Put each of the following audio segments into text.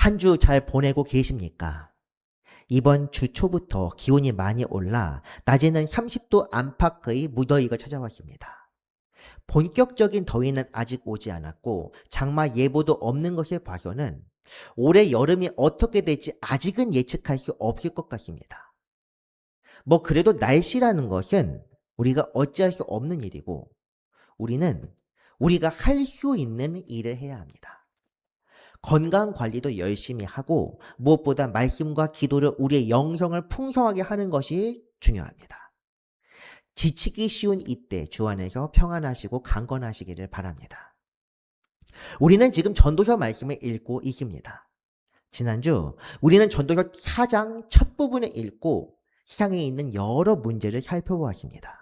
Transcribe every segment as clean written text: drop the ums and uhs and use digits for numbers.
한 주 잘 보내고 계십니까? 이번 주 초부터 기온이 많이 올라 낮에는 30도 안팎의 무더위가 찾아왔습니다. 본격적인 더위는 아직 오지 않았고 장마 예보도 없는 것을 봐서는 올해 여름이 어떻게 될지 아직은 예측할 수 없을 것 같습니다. 뭐 그래도 날씨라는 것은 우리가 어찌할 수 없는 일이고 우리는 우리가 할 수 있는 일을 해야 합니다. 건강 관리도 열심히 하고 무엇보다 말씀과 기도를 우리의 영성을 풍성하게 하는 것이 중요합니다. 지치기 쉬운 이때 주 안에서 평안하시고 강건하시기를 바랍니다. 우리는 지금 전도서 말씀을 읽고 있습니다. 지난주 우리는 전도서 4장 첫 부분을 읽고 세상에 있는 여러 문제를 살펴보았습니다.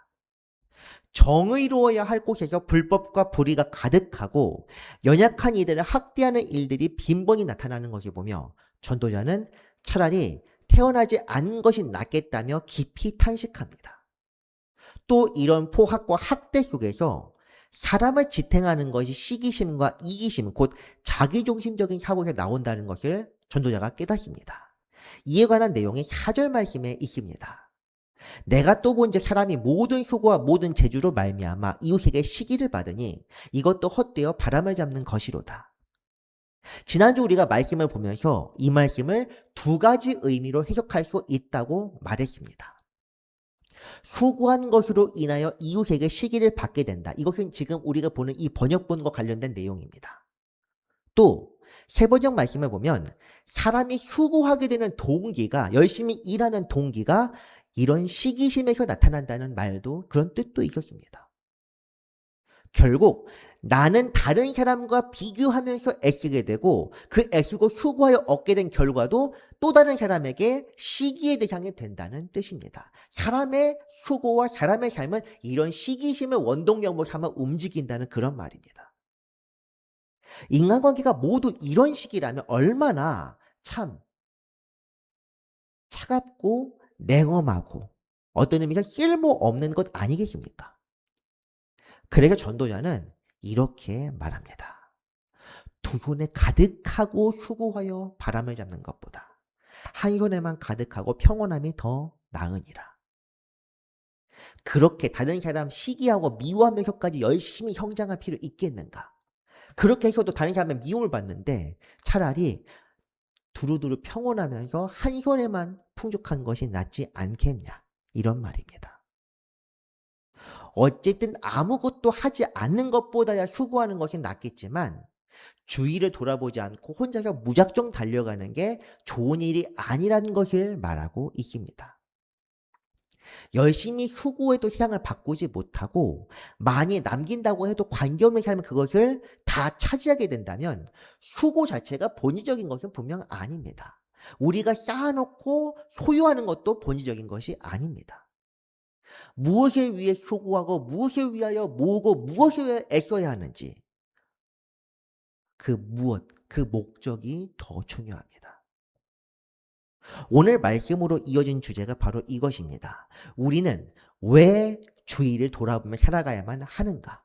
정의로워야 할 곳에서 불법과 불의가 가득하고 연약한 이들을 학대하는 일들이 빈번히 나타나는 것을 보며 전도자는 차라리 태어나지 않은 것이 낫겠다며 깊이 탄식합니다. 또 이런 포학과 학대 속에서 사람을 지탱하는 것이 시기심과 이기심, 곧 자기중심적인 사고에서 나온다는 것을 전도자가 깨닫습니다. 이에 관한 내용이 4절 말씀에 있습니다. 내가 또 본즉 사람이 모든 수고와 모든 재주로 말미암아 이웃에게 시기를 받으니 이것도 헛되어 바람을 잡는 것이로다. 지난주 우리가 말씀을 보면서 이 말씀을 두 가지 의미로 해석할 수 있다고 말했습니다. 수고한 것으로 인하여 이웃에게 시기를 받게 된다. 이것은 지금 우리가 보는 이 번역본과 관련된 내용입니다. 또 세번역 말씀을 보면 사람이 수고하게 되는 동기가, 열심히 일하는 동기가 이런 시기심에서 나타난다는 말도, 그런 뜻도 있었습니다. 결국 나는 다른 사람과 비교하면서 애쓰게 되고 그 애쓰고 수고하여 얻게 된 결과도 또 다른 사람에게 시기의 대상이 된다는 뜻입니다. 사람의 수고와 사람의 삶은 이런 시기심을 원동력으로 삼아 움직인다는 그런 말입니다. 인간관계가 모두 이런 식이라면 얼마나 참 차갑고 냉엄하고 어떤 의미에서 쓸모없는 것 아니겠습니까? 그래서 전도자는 이렇게 말합니다. 두 손에 가득하고 수고하여 바람을 잡는 것보다 한 손에만 가득하고 평온함이 더 나으니라. 그렇게 다른 사람 시기하고 미워하면서까지 열심히 성장할 필요 있겠는가? 그렇게 해서도 다른 사람의 미움을 받는데 차라리 두루두루 평온하면서 한 손에만 풍족한 것이 낫지 않겠냐, 이런 말입니다. 어쨌든 아무것도 하지 않는 것보다야 수고하는 것이 낫겠지만 주위를 돌아보지 않고 혼자서 무작정 달려가는 게 좋은 일이 아니라는 것을 말하고 있습니다. 열심히 수고해도 세상을 바꾸지 못하고 많이 남긴다고 해도 관계없는 삶은 그것을 다 차지하게 된다면 수고 자체가 본의적인 것은 분명 아닙니다. 우리가 쌓아놓고 소유하는 것도 본의적인 것이 아닙니다. 무엇을 위해 수고하고 무엇을 위하여 모으고 무엇을 위해 애써야 하는지, 그 무엇, 그 목적이 더 중요합니다. 오늘 말씀으로 이어진 주제가 바로 이것입니다. 우리는 왜 주위를 돌아보며 살아가야만 하는가?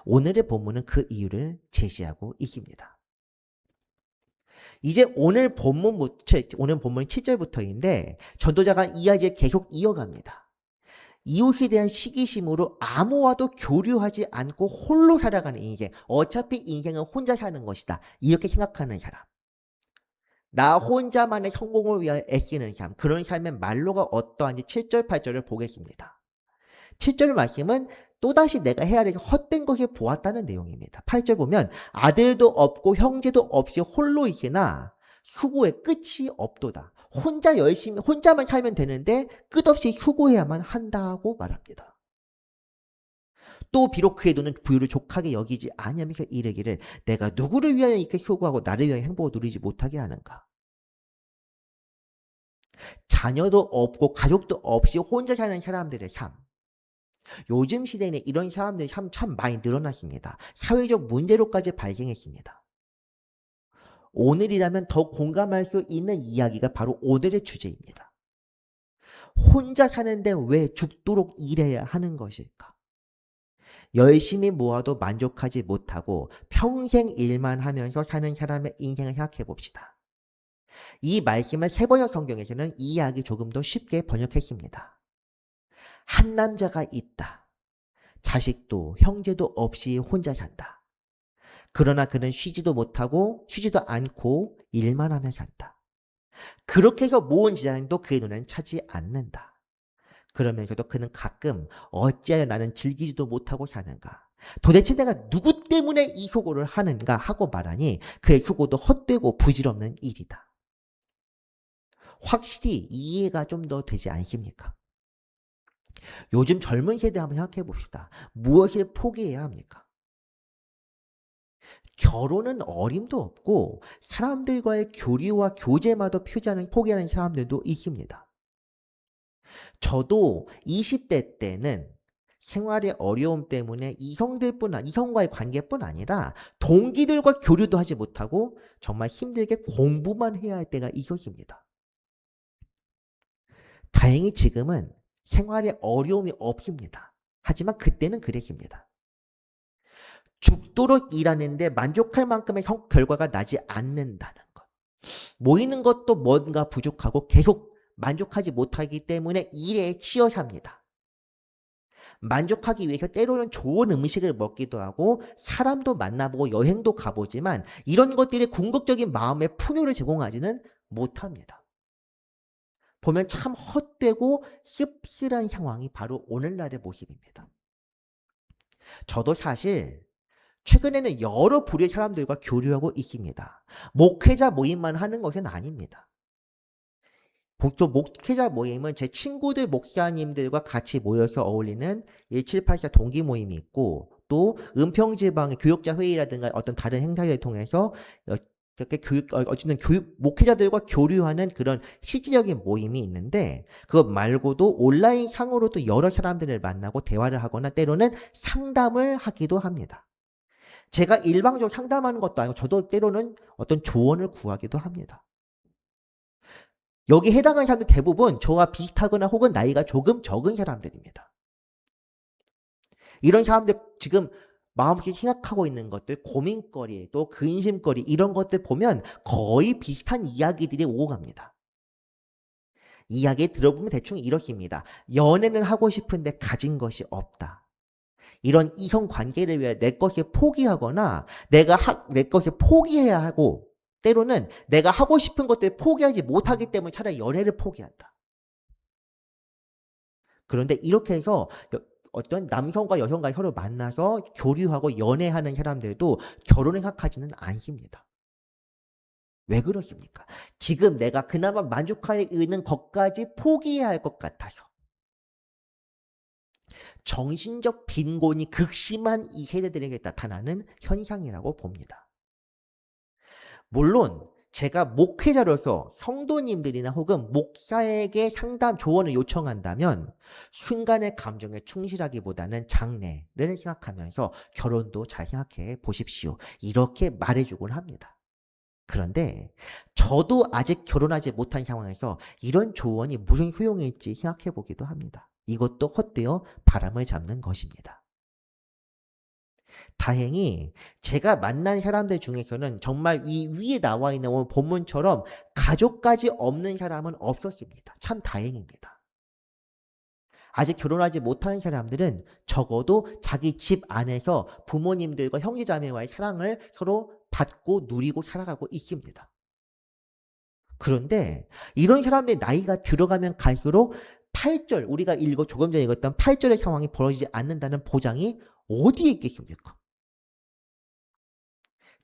오늘의 본문은 그 이유를 제시하고 있습니다. 이제 오늘 본문 7절부터인데 전도자가 이 이야기를 계속 이어갑니다. 이웃에 대한 시기심으로 아무와도 교류하지 않고 홀로 살아가는 인생, 어차피 인생은 혼자 사는 것이다, 이렇게 생각하는 사람, 나 혼자만의 성공을 위하여 애쓰는 삶, 그런 삶의 말로가 어떠한지 7절, 8절을 보겠습니다. 7절 말씀은 또다시 내가 해야 할 헛된 것을 보았다는 내용입니다. 8절 보면 아들도 없고 형제도 없이 홀로 있으나 수고의 끝이 없도다. 혼자 열심히 혼자만 살면 되는데 끝없이 수고해야만 한다고 말합니다. 또 비록 그의 눈은 부유를 족하게 여기지 아니하면서 이르기를 내가 누구를 위하여 이렇게 수고하고 나를 위하여 행복을 누리지 못하게 하는가? 자녀도 없고 가족도 없이 혼자 사는 사람들의 삶, 요즘 시대에는 이런 사람들이 참 많이 늘어났습니다. 사회적 문제로까지 발생했습니다. 오늘이라면 더 공감할 수 있는 이야기가 바로 오늘의 주제입니다. 혼자 사는데 왜 죽도록 일해야 하는 것일까? 열심히 모아도 만족하지 못하고 평생 일만 하면서 사는 사람의 인생을 생각해 봅시다. 이 말씀을 세번역 성경에서는 이 이야기 조금 더 쉽게 번역했습니다. 한 남자가 있다. 자식도 형제도 없이 혼자 산다. 그러나 그는 쉬지도 못하고 쉬지도 않고 일만 하며 산다. 그렇게 해서 모은 재산도 그의 눈에는 차지 않는다. 그러면서도 그는 가끔 어찌하여 나는 즐기지도 못하고 사는가? 도대체 내가 누구 때문에 이 수고를 하는가 하고 말하니 그의 수고도 헛되고 부질없는 일이다. 확실히 이해가 좀 더 되지 않습니까? 요즘 젊은 세대 한번 생각해 봅시다. 무엇을 포기해야 합니까? 결혼은 어림도 없고 사람들과의 교류와 교제마저 포기하는 사람들도 있습니다. 저도 20대 때는 생활의 어려움 때문에 이성과의 관계뿐 아니라 동기들과 교류도 하지 못하고 정말 힘들게 공부만 해야 할 때가 있었습니다. 다행히 지금은 생활에 어려움이 없습니다. 하지만 그때는 그랬습니다. 죽도록 일하는데 만족할 만큼의 결과가 나지 않는다는 것. 모이는 것도 뭔가 부족하고 계속 만족하지 못하기 때문에 일에 치여 삽니다. 만족하기 위해서 때로는 좋은 음식을 먹기도 하고 사람도 만나보고 여행도 가보지만 이런 것들이 궁극적인 마음의 풍요를 제공하지는 못합니다. 보면 참 헛되고 씁쓸한 상황이 바로 오늘날의 모습입니다. 저도 사실 최근에는 여러 부류의 사람들과 교류하고 있습니다. 목회자 모임만 하는 것은 아닙니다. 보통 목회자 모임은 제 친구들 목사님들과 같이 모여서 어울리는 1784 동기 모임이 있고 또 은평지방의 교역자 회의라든가 어떤 다른 행사를 통해서 이렇게 어쨌든 목회자들과 교류하는 그런 실질적인 모임이 있는데 그것 말고도 온라인 상으로도 여러 사람들을 만나고 대화를 하거나 때로는 상담을 하기도 합니다. 제가 일방적으로 상담하는 것도 아니고 저도 때로는 어떤 조언을 구하기도 합니다. 여기 해당하는 사람들 대부분 저와 비슷하거나 혹은 나이가 조금 적은 사람들입니다. 이런 사람들 지금 마음속에 생각하고 있는 것들, 고민거리, 또 근심거리 이런 것들 보면 거의 비슷한 이야기들이 오고 갑니다. 이야기 들어보면 대충 이렇습니다. 연애는 하고 싶은데 가진 것이 없다. 이런 이성관계를 위해 내 것을 포기하거나 내 것을 포기해야 하고 때로는 내가 하고 싶은 것들을 포기하지 못하기 때문에 차라리 연애를 포기한다. 그런데 이렇게 해서 어떤 남성과 여성과 서로 만나서 교류하고 연애하는 사람들도 결혼을 생각하지는 않습니다. 왜 그러십니까? 지금 내가 그나마 만족하는 것까지 포기해야 할 것 같아서. 정신적 빈곤이 극심한 이 세대들에게 나타나는 현상이라고 봅니다. 물론 제가 목회자로서 성도님들이나 혹은 목사에게 상담 조언을 요청한다면 순간의 감정에 충실하기보다는 장래를 생각하면서 결혼도 잘 생각해 보십시오. 이렇게 말해주곤 합니다. 그런데 저도 아직 결혼하지 못한 상황에서 이런 조언이 무슨 소용일지 생각해 보기도 합니다. 이것도 헛되어 바람을 잡는 것입니다. 다행히 제가 만난 사람들 중에서는 정말 이 위에 나와 있는 오늘 본문처럼 가족까지 없는 사람은 없었습니다. 참 다행입니다. 아직 결혼하지 못한 사람들은 적어도 자기 집 안에서 부모님들과 형제자매와의 사랑을 서로 받고 누리고 살아가고 있습니다. 그런데 이런 사람들의 나이가 들어가면 갈수록 8절, 우리가 조금 전에 읽었던 8절의 상황이 벌어지지 않는다는 보장이 어디에 있겠습니까?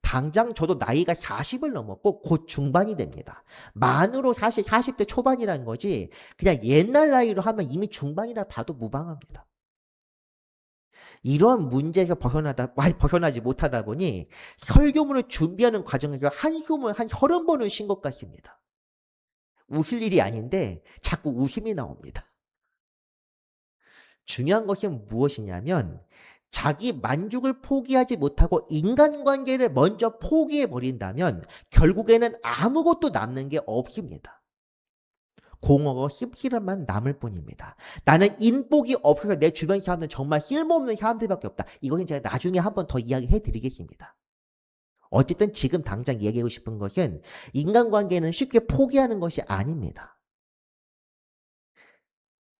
당장 저도 나이가 40을 넘었고 곧 중반이 됩니다. 만으로 사실 40대 초반이라는 거지 그냥 옛날 나이로 하면 이미 중반이라 봐도 무방합니다. 이런 문제에서 벗어나지 못하다 보니 설교문을 준비하는 과정에서 한숨을 한 30번을 쉰 것 같습니다. 웃을 일이 아닌데 자꾸 웃음이 나옵니다. 중요한 것은 무엇이냐면 자기 만족을 포기하지 못하고 인간관계를 먼저 포기해버린다면 결국에는 아무것도 남는 게 없습니다. 공허고 씁쓸함만 남을 뿐입니다. 나는 인복이 없어서 내 주변 사람들은 정말 쓸모없는 사람들밖에 없다. 이것은 제가 나중에 한 번 더 이야기해 드리겠습니다. 어쨌든 지금 당장 얘기하고 싶은 것은 인간관계는 쉽게 포기하는 것이 아닙니다.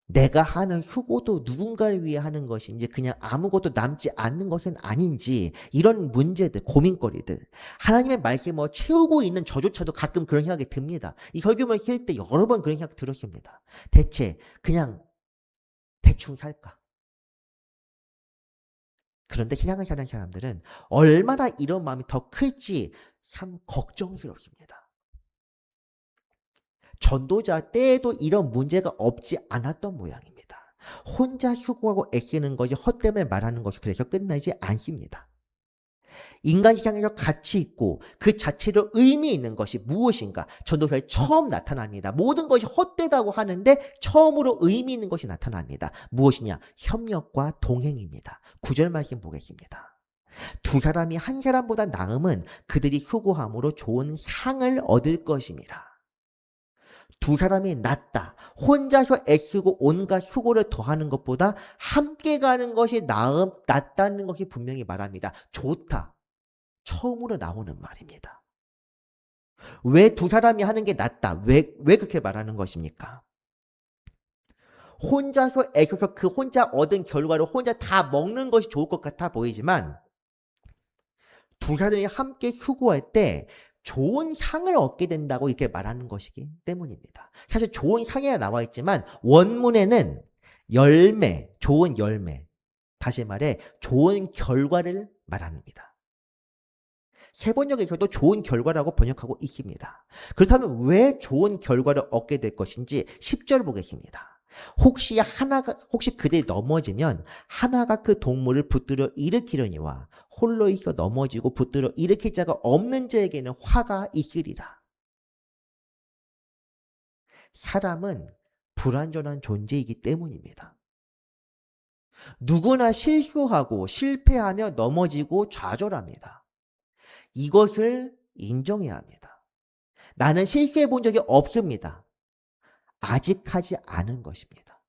내가 하는 수고도 누군가를 위해 하는 것인지 그냥 아무것도 남지 않는 것은 아닌지 이런 문제들, 고민거리들. 하나님의 말씀을 채우고 있는 저조차도 가끔 그런 생각이 듭니다. 이 설교를 할 때 여러 번 그런 생각 들었습니다. 대체 그냥 대충 살까? 그런데 세상을 사는 사람들은 얼마나 이런 마음이 더 클지 참 걱정스럽습니다. 전도자 때에도 이런 문제가 없지 않았던 모양입니다. 혼자 수고하고 애쓰는 것이 헛됨을 말하는 것이 그래서 끝나지 않습니다. 인간 세상에서 가치 있고 그 자체로 의미 있는 것이 무엇인가? 전도서에 처음 나타납니다. 모든 것이 헛되다고 하는데 처음으로 의미 있는 것이 나타납니다. 무엇이냐? 협력과 동행입니다. 9절 말씀 보겠습니다. 두 사람이 한 사람보다 나음은 그들이 수고함으로 좋은 상을 얻을 것입니다. 두 사람이 낫다. 혼자서 애쓰고 온갖 수고를 더하는 것보다 함께 가는 것이 낫다는 것이 분명히 말합니다. 좋다. 처음으로 나오는 말입니다. 왜 두 사람이 하는 게 낫다? 왜 그렇게 말하는 것입니까? 혼자서 애써서 그 혼자 얻은 결과를 혼자 다 먹는 것이 좋을 것 같아 보이지만 두 사람이 함께 수고할 때 좋은 향을 얻게 된다고 이렇게 말하는 것이기 때문입니다. 사실 좋은 향이 나와 있지만 원문에는 열매, 좋은 열매, 다시 말해 좋은 결과를 말합니다. 세번역에서도 좋은 결과라고 번역하고 있습니다. 그렇다면 왜 좋은 결과를 얻게 될 것인지 10절 보겠습니다. 혹시 그들이 넘어지면 하나가 그 동물을 붙들어 일으키려니와 홀로 있어 넘어지고 붙들어 일으킬 자가 없는 자에게는 화가 있으리라. 사람은 불완전한 존재이기 때문입니다. 누구나 실수하고 실패하며 넘어지고 좌절합니다. 이것을 인정해야 합니다. 나는 실수해 본 적이 없습니다. 아직 하지 않은 것입니다.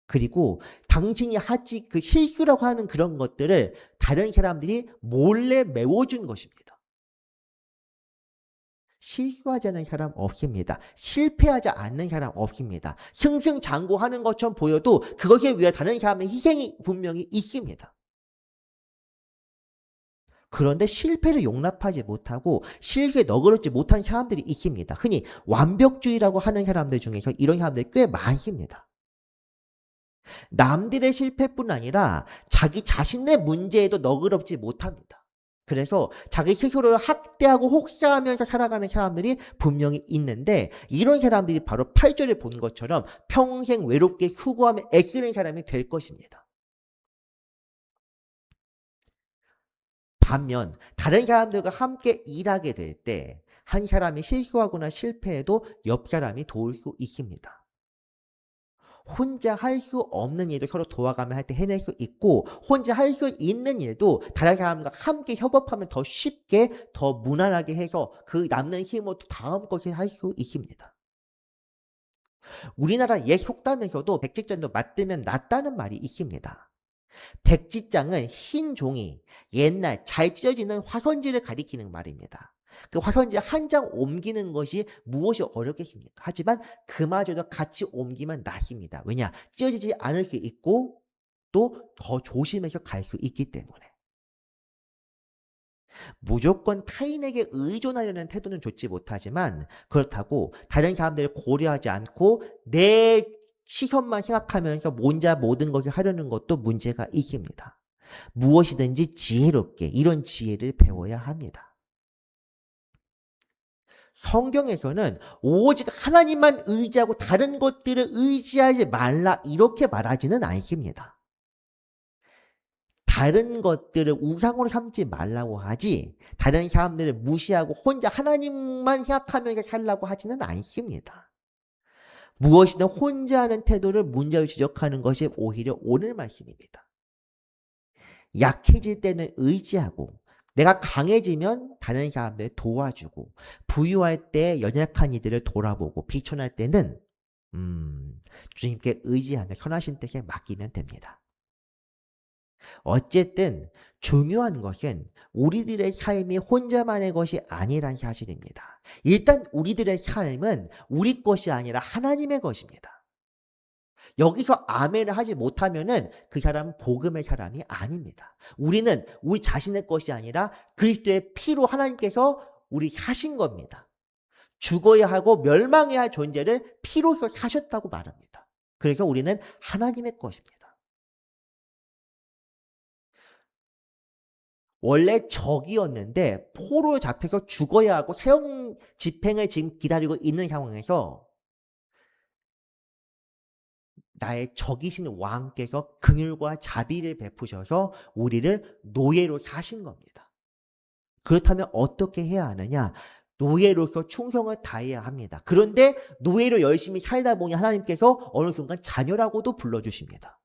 그리고 당신이 하지 그 실수라고 하는 그런 것들을 다른 사람들이 몰래 메워준 것입니다. 실수하지 않는 사람 없습니다. 실패하지 않는 사람 없습니다. 승승장구하는 것처럼 보여도 그것에 위해 다른 사람의 희생이 분명히 있습니다. 그런데 실패를 용납하지 못하고 실수에 너그럽지 못한 사람들이 있습니다. 흔히 완벽주의라고 하는 사람들 중에서 이런 사람들이 꽤 많습니다. 남들의 실패뿐 아니라 자기 자신의 문제에도 너그럽지 못합니다. 그래서 자기 스스로를 학대하고 혹사하면서 살아가는 사람들이 분명히 있는데 이런 사람들이 바로 8절에 본 것처럼 평생 외롭게 수고하며 애쓰는 사람이 될 것입니다. 반면 다른 사람들과 함께 일하게 될 때 한 사람이 실수하거나 실패해도 옆 사람이 도울 수 있습니다. 혼자 할 수 없는 일도 서로 도와가며 할 때 해낼 수 있고 혼자 할 수 있는 일도 다른 사람과 함께 협업하면 더 쉽게 더 무난하게 해서 그 남는 힘으로 다음 것을 할 수 있습니다. 우리나라 옛 속담에서도 백지장도 맞들면 낫다는 말이 있습니다. 백지장은 흰 종이 옛날 잘 찢어지는 화선지를 가리키는 말입니다. 그 화선지 한 장 옮기는 것이 무엇이 어렵겠습니까? 하지만 그마저도 같이 옮기면 낫습니다. 왜냐? 찢어지지 않을 수 있고 또 더 조심해서 갈 수 있기 때문에. 무조건 타인에게 의존하려는 태도는 좋지 못하지만 그렇다고 다른 사람들을 고려하지 않고 내 시선만 생각하면서 혼자 모든 것을 하려는 것도 문제가 있습니다. 무엇이든지 지혜롭게 이런 지혜를 배워야 합니다. 성경에서는 오직 하나님만 의지하고 다른 것들을 의지하지 말라 이렇게 말하지는 않습니다. 다른 것들을 우상으로 삼지 말라고 하지 다른 사람들을 무시하고 혼자 하나님만 생각하면서 살라고 하지는 않습니다. 무엇이든 혼자 하는 태도를 문제로 지적하는 것이 오히려 오늘 말씀입니다. 약해질 때는 의지하고 내가 강해지면 다른 사람들 도와주고 부유할 때 연약한 이들을 돌아보고 비천할 때는 주님께 의지하며 선하신 뜻에 맡기면 됩니다. 어쨌든 중요한 것은 우리들의 삶이 혼자만의 것이 아니란 사실입니다. 일단 우리들의 삶은 우리 것이 아니라 하나님의 것입니다. 여기서 아멘을 하지 못하면은 그 사람은 복음의 사람이 아닙니다. 우리는 우리 자신의 것이 아니라 그리스도의 피로 하나님께서 우리 사신 겁니다. 죽어야 하고 멸망해야 할 존재를 피로서 사셨다고 말합니다. 그래서 우리는 하나님의 것입니다. 원래 적이었는데 포로에 잡혀서 죽어야 하고 사형 집행을 지금 기다리고 있는 상황에서 나의 적이신 왕께서 긍휼과 자비를 베푸셔서 우리를 노예로 사신 겁니다. 그렇다면 어떻게 해야 하느냐? 노예로서 충성을 다해야 합니다. 그런데 노예로 열심히 살다 보니 하나님께서 어느 순간 자녀라고도 불러주십니다.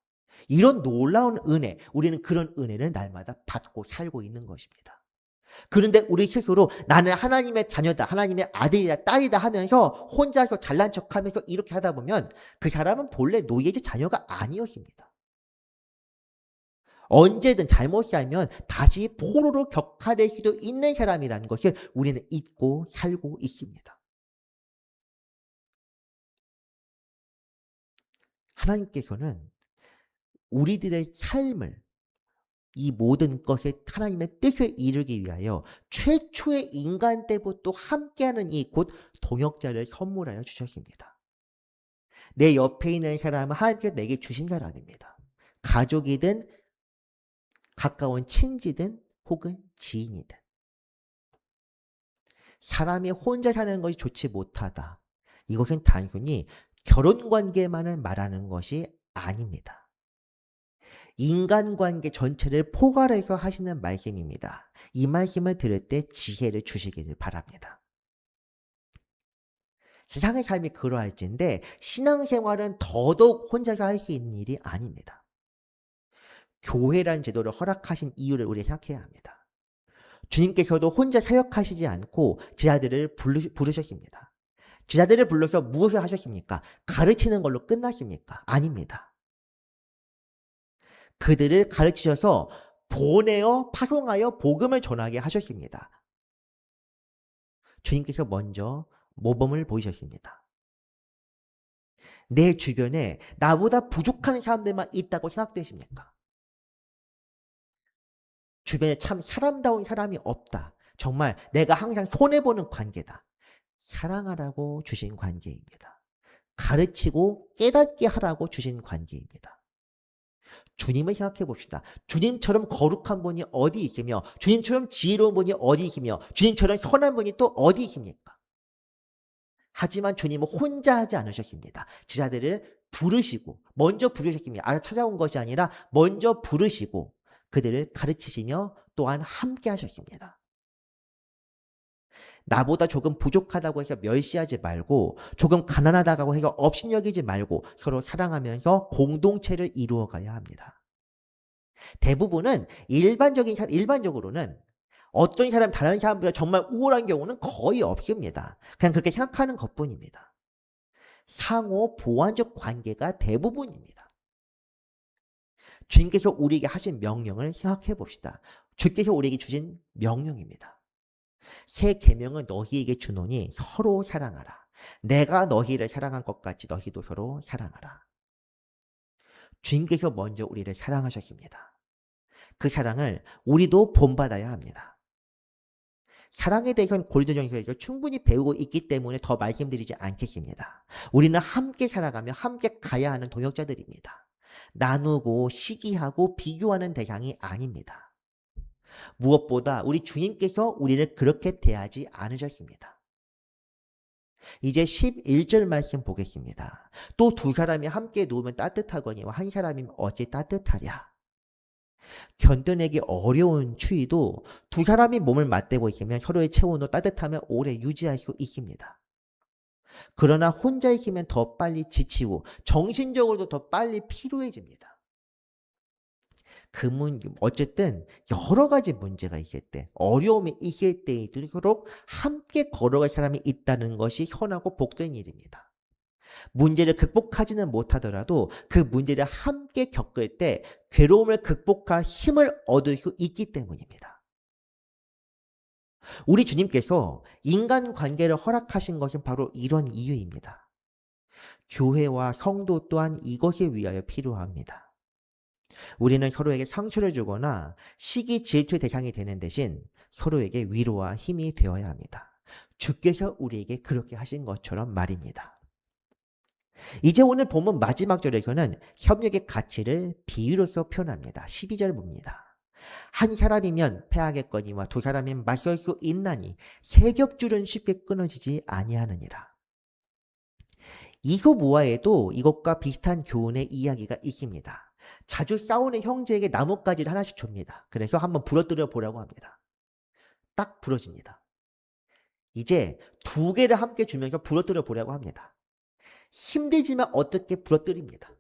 이런 놀라운 은혜, 우리는 그런 은혜를 날마다 받고 살고 있는 것입니다. 그런데 우리 스스로 나는 하나님의 자녀다, 하나님의 아들이다, 딸이다 하면서 혼자서 잘난 척하면서 이렇게 하다 보면 그 사람은 본래 노예지 자녀가 아니었습니다. 언제든 잘못 살면 다시 포로로 격하될 수도 있는 사람이라는 것을 우리는 잊고 살고 있습니다. 하나님께서는 우리들의 삶을 이 모든 것에 하나님의 뜻을 이루기 위하여 최초의 인간 때부터 함께하는 이 곧 동역자를 선물하여 주셨습니다. 내 옆에 있는 사람은 하나님께서 내게 주신 사람입니다. 가족이든 가까운 친지든 혹은 지인이든. 사람이 혼자 사는 것이 좋지 못하다. 이것은 단순히 결혼관계만을 말하는 것이 아닙니다. 인간관계 전체를 포괄해서 하시는 말씀입니다. 이 말씀을 들을 때 지혜를 주시기를 바랍니다. 세상의 삶이 그러할진데 신앙생활은 더더욱 혼자서 할 수 있는 일이 아닙니다. 교회라는 제도를 허락하신 이유를 우리가 생각해야 합니다. 주님께서도 혼자 사역하시지 않고 제자들을 부르셨습니다. 제자들을 불러서 무엇을 하셨습니까? 가르치는 걸로 끝났습니까? 아닙니다. 그들을 가르치셔서 보내어 파송하여 복음을 전하게 하셨습니다. 주님께서 먼저 모범을 보이셨습니다. 내 주변에 나보다 부족한 사람들만 있다고 생각되십니까? 주변에 참 사람다운 사람이 없다. 정말 내가 항상 손해보는 관계다. 사랑하라고 주신 관계입니다. 가르치고 깨닫게 하라고 주신 관계입니다. 주님을 생각해 봅시다. 주님처럼 거룩한 분이 어디 있으며 주님처럼 지혜로운 분이 어디 있으며 주님처럼 선한 분이 또 어디 있습니까? 하지만 주님은 혼자 하지 않으셨습니다. 제자들을 부르시고 먼저 부르셨습니다. 찾아온 것이 아니라 먼저 부르시고 그들을 가르치시며 또한 함께 하셨습니다. 나보다 조금 부족하다고 해서 멸시하지 말고 조금 가난하다고 해서 업신여기지 말고 서로 사랑하면서 공동체를 이루어가야 합니다. 대부분은 일반적으로는 어떤 사람 다른 사람보다 정말 우월한 경우는 거의 없습니다. 그냥 그렇게 생각하는 것뿐입니다. 상호 보완적 관계가 대부분입니다. 주님께서 우리에게 하신 명령을 생각해 봅시다. 주께서 우리에게 주신 명령입니다. 새 계명을 너희에게 주노니 서로 사랑하라. 내가 너희를 사랑한 것 같이 너희도 서로 사랑하라. 주님께서 먼저 우리를 사랑하셨습니다. 그 사랑을 우리도 본받아야 합니다. 사랑에 대해서는 고린도전서에서 충분히 배우고 있기 때문에 더 말씀드리지 않겠습니다. 우리는 함께 살아가며 함께 가야 하는 동역자들입니다. 나누고 시기하고 비교하는 대상이 아닙니다. 무엇보다 우리 주님께서 우리를 그렇게 대하지 않으셨습니다. 이제 11절 말씀 보겠습니다. 또 두 사람이 함께 누우면 따뜻하거니와 한 사람이면 어찌 따뜻하랴. 견뎌내기 어려운 추위도 두 사람이 몸을 맞대고 있으면 서로의 체온을 따뜻하며 오래 유지할 수 있습니다. 그러나 혼자 있으면 더 빨리 지치고 정신적으로도 더 빨리 피로해집니다. 어쨌든 여러 가지 문제가 있을 때, 어려움이 있을 때일수록 함께 걸어갈 사람이 있다는 것이 선하고 복된 일입니다. 문제를 극복하지는 못하더라도 그 문제를 함께 겪을 때 괴로움을 극복할 힘을 얻을 수 있기 때문입니다. 우리 주님께서 인간관계를 허락하신 것은 바로 이런 이유입니다. 교회와 성도 또한 이것에 위하여 필요합니다. 우리는 서로에게 상처를 주거나 시기 질투의 대상이 되는 대신 서로에게 위로와 힘이 되어야 합니다. 주께서 우리에게 그렇게 하신 것처럼 말입니다. 이제 오늘 본문 마지막 절에서는 협력의 가치를 비유로서 표현합니다. 12절 봅니다. 한 사람이면 패하겠거니와 두 사람이면 맞설 수 있나니 세 겹줄은 쉽게 끊어지지 아니하느니라. 이소모아에도 이것과 비슷한 교훈의 이야기가 있습니다. 자주 싸우는 형제에게 나뭇가지를 하나씩 줍니다. 그래서 한번 부러뜨려 보라고 합니다. 딱 부러집니다. 이제 두 개를 함께 주면서 부러뜨려 보라고 합니다. 힘들지만 어떻게 부러뜨립니다.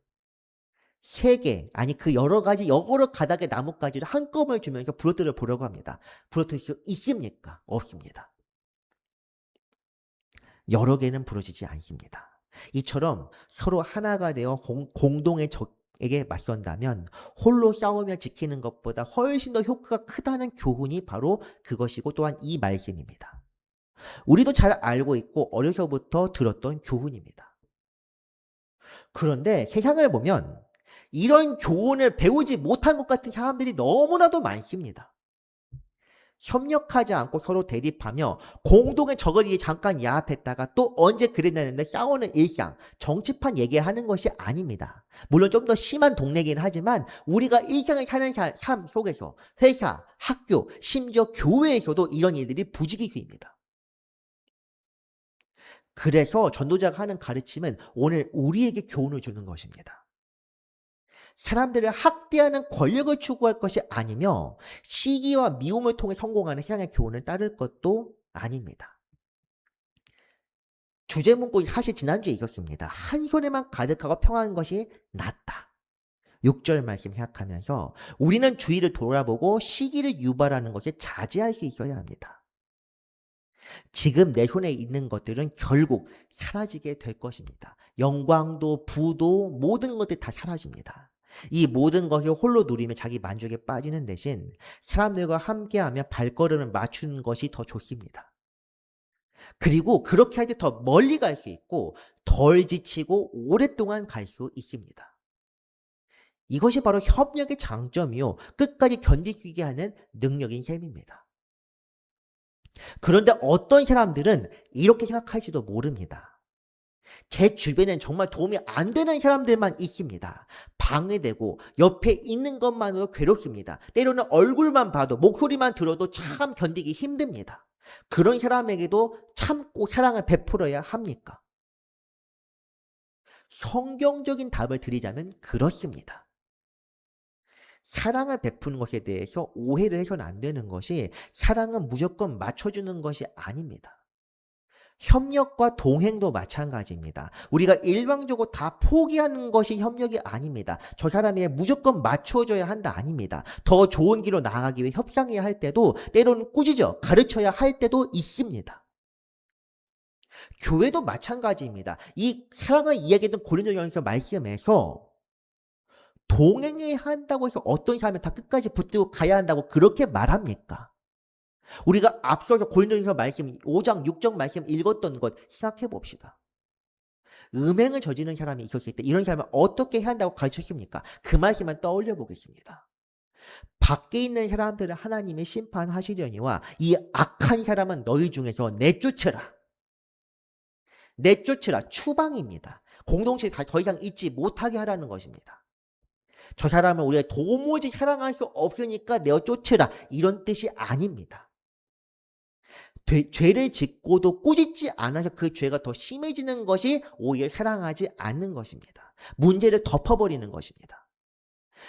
세 개, 아니 그 여러 가닥의 나뭇가지를 한꺼번에 주면서 부러뜨려 보려고 합니다. 부러뜨릴 수 있습니까? 없습니다. 여러 개는 부러지지 않습니다. 이처럼 서로 하나가 되어 공동의 적에게 맞선다면 홀로 싸우며 지키는 것보다 훨씬 더 효과가 크다는 교훈이 바로 그것이고 또한 이 말씀입니다. 우리도 잘 알고 있고 어려서부터 들었던 교훈입니다. 그런데 세상을 보면 이런 교훈을 배우지 못한 것 같은 사람들이 너무나도 많습니다. 협력하지 않고 서로 대립하며 공동의 적을 위해 잠깐 야합했다가 또 언제 그랬냐는데 싸우는 일상, 정치판 얘기하는 것이 아닙니다. 물론 좀 더 심한 동네이긴 하지만 우리가 일상을 사는 삶 속에서 회사, 학교, 심지어 교회에서도 이런 일들이 부지기수입니다. 그래서 전도자가 하는 가르침은 오늘 우리에게 교훈을 주는 것입니다. 사람들을 학대하는 권력을 추구할 것이 아니며 시기와 미움을 통해 성공하는 세상의 교훈을 따를 것도 아닙니다. 주제 문구 사실 지난주에 있었습니다. 한 손에만 가득하고 평안한 것이 낫다. 6절 말씀 생각하면서 우리는 주위를 돌아보고 시기를 유발하는 것을 자제할 수 있어야 합니다. 지금 내 손에 있는 것들은 결국 사라지게 될 것입니다. 영광도 부도 모든 것들이 다 사라집니다. 이 모든 것을 홀로 누리며 자기 만족에 빠지는 대신 사람들과 함께하며 발걸음을 맞추는 것이 더 좋습니다. 그리고 그렇게 할 때 더 멀리 갈 수 있고 덜 지치고 오랫동안 갈 수 있습니다. 이것이 바로 협력의 장점이요. 끝까지 견딜 수 있게 하는 능력인 셈입니다. 그런데 어떤 사람들은 이렇게 생각할지도 모릅니다. 제 주변엔 정말 도움이 안 되는 사람들만 있습니다. 방해되고 옆에 있는 것만으로 괴롭습니다. 때로는 얼굴만 봐도 목소리만 들어도 참 견디기 힘듭니다. 그런 사람에게도 참고 사랑을 베풀어야 합니까? 성경적인 답을 드리자면 그렇습니다. 사랑을 베푸는 것에 대해서 오해를 해서는 안 되는 것이 사랑은 무조건 맞춰주는 것이 아닙니다. 협력과 동행도 마찬가지입니다. 우리가 일방적으로 다 포기하는 것이 협력이 아닙니다. 저 사람이 무조건 맞춰줘야 한다 아닙니다. 더 좋은 길로 나아가기 위해 협상해야 할 때도 때로는 꾸짖어 가르쳐야 할 때도 있습니다. 교회도 마찬가지입니다. 이 사랑을 이야기했던 고린도전서 말씀에서 동행해야 한다고 해서 어떤 사람이 다 끝까지 붙들고 가야 한다고 그렇게 말합니까? 우리가 앞서서 고린도전서 말씀 5장 6장 말씀 읽었던 것 생각해 봅시다. 음행을 저지르는 사람이 있었을 때 이런 사람을 어떻게 해야 한다고 가르쳤습니까? 그 말씀만 떠올려 보겠습니다. 밖에 있는 사람들을 하나님이 심판하시려니와 이 악한 사람은 너희 중에서 내쫓으라. 내쫓으라. 추방입니다. 공동체에 더 이상 있지 못하게 하라는 것입니다. 저 사람을 우리가 도무지 사랑할 수 없으니까 내어쫓으라. 이런 뜻이 아닙니다. 죄를 짓고도 꾸짖지 않아서 그 죄가 더 심해지는 것이 오히려 사랑하지 않는 것입니다. 문제를 덮어버리는 것입니다.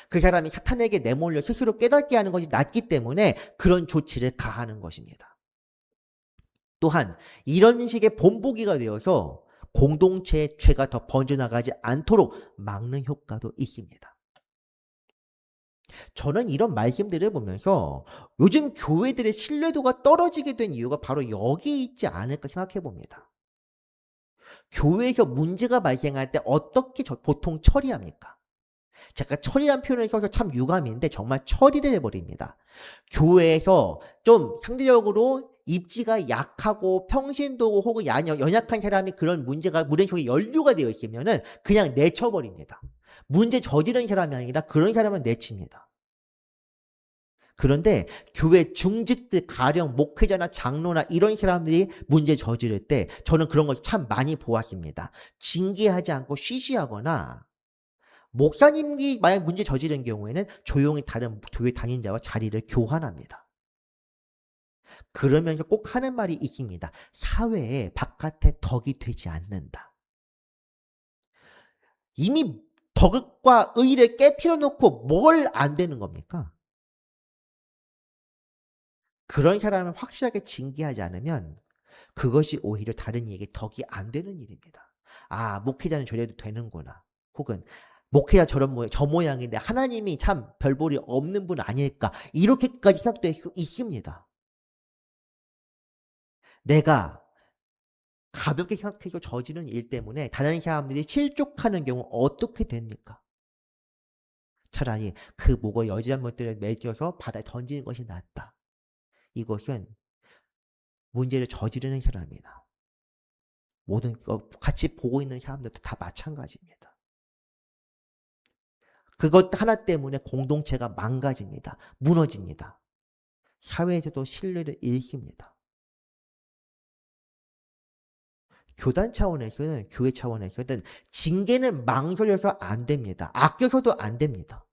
그 사람이 사탄에게 내몰려 스스로 깨닫게 하는 것이 낫기 때문에 그런 조치를 가하는 것입니다. 또한 이런 식의 본보기가 되어서 공동체의 죄가 더 번져나가지 않도록 막는 효과도 있습니다. 저는 이런 말씀들을 보면서 요즘 교회들의 신뢰도가 떨어지게 된 이유가 바로 여기에 있지 않을까 생각해 봅니다. 교회에서 문제가 발생할 때 어떻게 보통 처리합니까? 제가 처리란 표현을 써서 참 유감인데 정말 처리를 해버립니다. 교회에서 좀 상대적으로 입지가 약하고 평신도고 혹은 연약한 사람이 그런 문제가 무대 속에 연루가 되어 있으면은 그냥 내쳐버립니다. 문제 저지른 사람이 아니라 그런 사람을 내칩니다. 그런데 교회 중직들 가령 목회자나 장로나 이런 사람들이 문제 저지를 때 저는 그런 걸 참 많이 보았습니다. 징계하지 않고 쉬쉬하거나 목사님이 만약 문제 저지른 경우에는 조용히 다른 교회 담임자와 자리를 교환합니다. 그러면서 꼭 하는 말이 있습니다. 사회에 바깥에 덕이 되지 않는다. 이미 덕과 의를 깨트려 놓고 뭘 안 되는 겁니까? 그런 사람을 확실하게 징계하지 않으면 그것이 오히려 다른 이에게 덕이 안 되는 일입니다. 아, 목회자는 저래도 되는구나. 혹은 목회자 저 모양인데 하나님이 참 별볼이 없는 분 아닐까. 이렇게까지 생각될 수 있습니다. 내가 가볍게 생각해서 저지른 일 때문에 다른 사람들이 실족하는 경우 어떻게 됩니까? 차라리 그 목을 여지한 것들을 매겨서 바다에 던지는 것이 낫다. 이것은 문제를 저지르는 사람이다. 모든 같이 보고 있는 사람들도 다 마찬가지입니다. 그것 하나 때문에 공동체가 망가집니다. 무너집니다. 사회에서도 신뢰를 잃습니다. 교단 차원에서는 교회 차원에서는 징계는 망설여서 안 됩니다. 아껴서도 안 됩니다.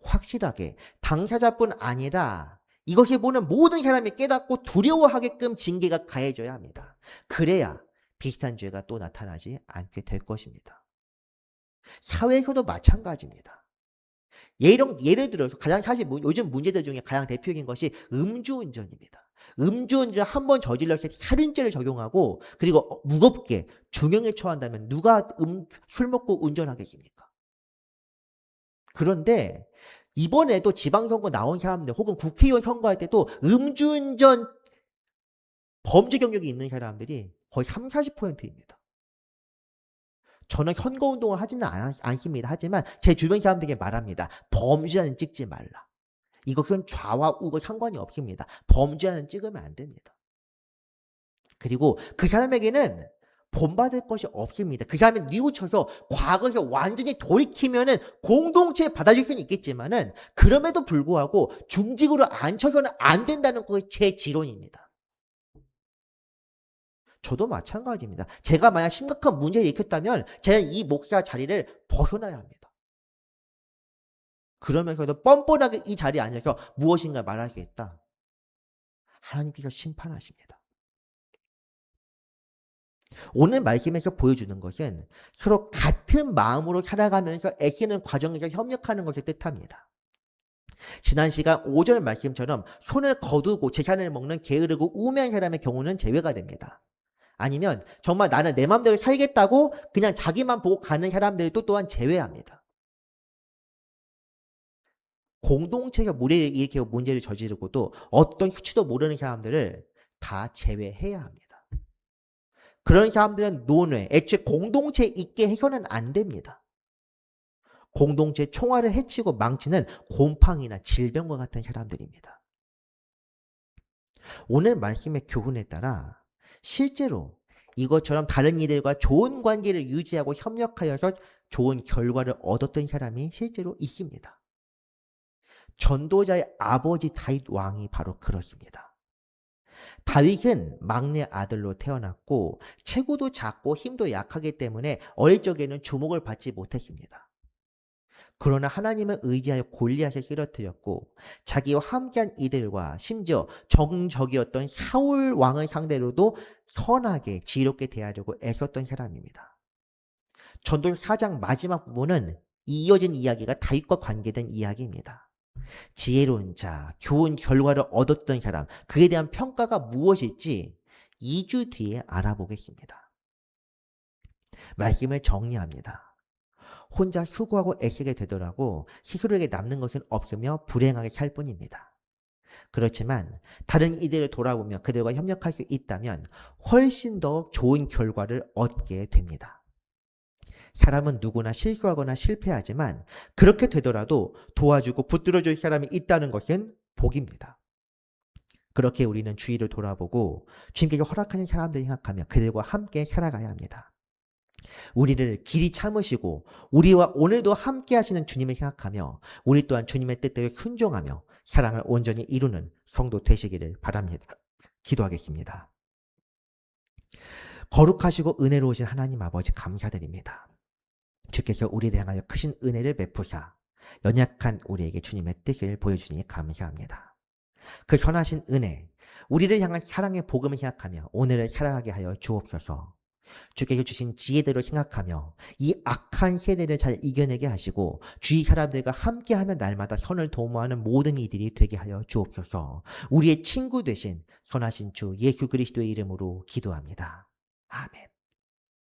확실하게 당사자뿐 아니라 이것을 보는 모든 사람이 깨닫고 두려워하게끔 징계가 가해져야 합니다. 그래야 비슷한 죄가 또 나타나지 않게 될 것입니다. 사회에서도 마찬가지입니다. 예를 들어서 가장 사실 요즘 문제들 중에 가장 대표적인 것이 음주운전입니다. 음주운전 한 번 저질렀을 때 살인죄를 적용하고 그리고 무겁게 중형에 처한다면 누가 술 먹고 운전하겠습니까? 그런데 이번에도 지방선거 나온 사람들 혹은 국회의원 선거할 때도 음주운전 범죄 경력이 있는 사람들이 거의 30, 40%입니다. 저는 선거운동을 하지는 않습니다. 하지만 제 주변 사람들에게 말합니다. 범죄자는 찍지 말라. 이것은 좌와 우가 상관이 없습니다. 범죄자는 찍으면 안 됩니다. 그리고 그 사람에게는 본받을 것이 없습니다. 그 사람이 뉘우쳐서 과거에서 완전히 돌이키면은 공동체에 받아줄 수는 있겠지만은 그럼에도 불구하고 중직으로 앉혀서는 안 된다는 것이 제 지론입니다. 저도 마찬가지입니다. 제가 만약 심각한 문제를 일으켰다면 저는 이 목사 자리를 벗어나야 합니다. 그러면서도 뻔뻔하게 이 자리에 앉아서 무엇인가 말할 수 있다. 하나님께서 심판하십니다. 오늘 말씀에서 보여주는 것은 서로 같은 마음으로 살아가면서 애쓰는 과정에서 협력하는 것을 뜻합니다. 지난 시간 5절 말씀처럼 손을 거두고 재산을 먹는 게으르고 우매한 사람의 경우는 제외가 됩니다. 아니면 정말 나는 내 마음대로 살겠다고 그냥 자기만 보고 가는 사람들도 또한 제외합니다. 공동체가 무리를 일으키고 문제를 저지르고도 어떤 수치도 모르는 사람들을 다 제외해야 합니다. 그런 사람들은 논외, 애초에 공동체에 있게 해서는 안 됩니다. 공동체 총알을 해치고 망치는 곰팡이나 질병과 같은 사람들입니다. 오늘 말씀의 교훈에 따라 실제로 이것처럼 다른 이들과 좋은 관계를 유지하고 협력하여서 좋은 결과를 얻었던 사람이 실제로 있습니다. 전도자의 아버지 다윗 왕이 바로 그렇습니다. 다윗은 막내 아들로 태어났고 체구도 작고 힘도 약하기 때문에 어릴 적에는 주목을 받지 못했습니다. 그러나 하나님을 의지하여 골리앗을 쓰러뜨렸고 자기와 함께한 이들과 심지어 정적이었던 사울 왕을 상대로도 선하게 지혜롭게 대하려고 애썼던 사람입니다. 전도서 4장 마지막 부분은 이어진 이야기가 다윗과 관계된 이야기입니다. 지혜로운 자, 좋은 결과를 얻었던 사람, 그에 대한 평가가 무엇일지 2주 뒤에 알아보겠습니다. 말씀을 정리합니다. 혼자 수고하고 애쓰게 되더라고 스스로에게 남는 것은 없으며 불행하게 살 뿐입니다. 그렇지만 다른 이들을 돌아보며 그들과 협력할 수 있다면 훨씬 더 좋은 결과를 얻게 됩니다. 사람은 누구나 실수하거나 실패하지만 그렇게 되더라도 도와주고 붙들어줄 사람이 있다는 것은 복입니다. 그렇게 우리는 주위를 돌아보고 주님께서 허락하신 사람들을 생각하며 그들과 함께 살아가야 합니다. 우리를 길이 참으시고 우리와 오늘도 함께 하시는 주님을 생각하며 우리 또한 주님의 뜻대로 순종하며 사랑을 온전히 이루는 성도 되시기를 바랍니다. 기도하겠습니다. 거룩하시고 은혜로우신 하나님 아버지 감사드립니다. 주께서 우리를 향하여 크신 은혜를 베푸사 연약한 우리에게 주님의 뜻을 보여주니 감사합니다. 그 선하신 은혜, 우리를 향한 사랑의 복음을 생각하며 오늘을 살아가게 하여 주옵소서. 주께서 주신 지혜대로 생각하며 이 악한 세대를 잘 이겨내게 하시고 주위 사람들과 함께하며 날마다 선을 도모하는 모든 이들이 되게 하여 주옵소서. 우리의 친구 되신 선하신 주 예수 그리스도의 이름으로 기도합니다. 아멘.